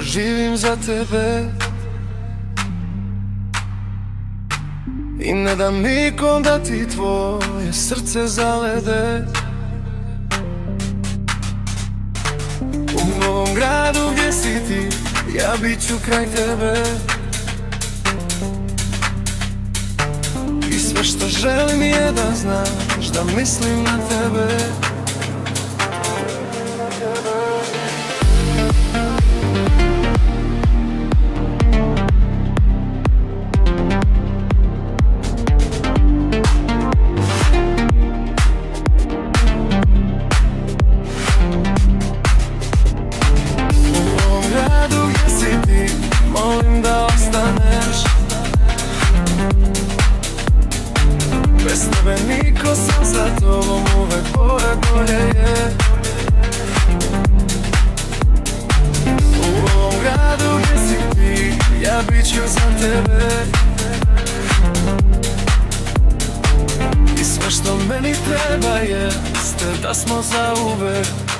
živim za tebe i ne dam nikom da ti tvoje srce zalede. U novom gradu gdje si ti, ja bit ću kraj tebe i sve što želim je da znaš da mislim na tebe. Molim da ostaneš, bez tebe niko, sam za tobom uvek pored, bolje je. U ovom gradu gdje si ti, ja bit ću za tebe i sve što meni treba jeste da smo zauvek.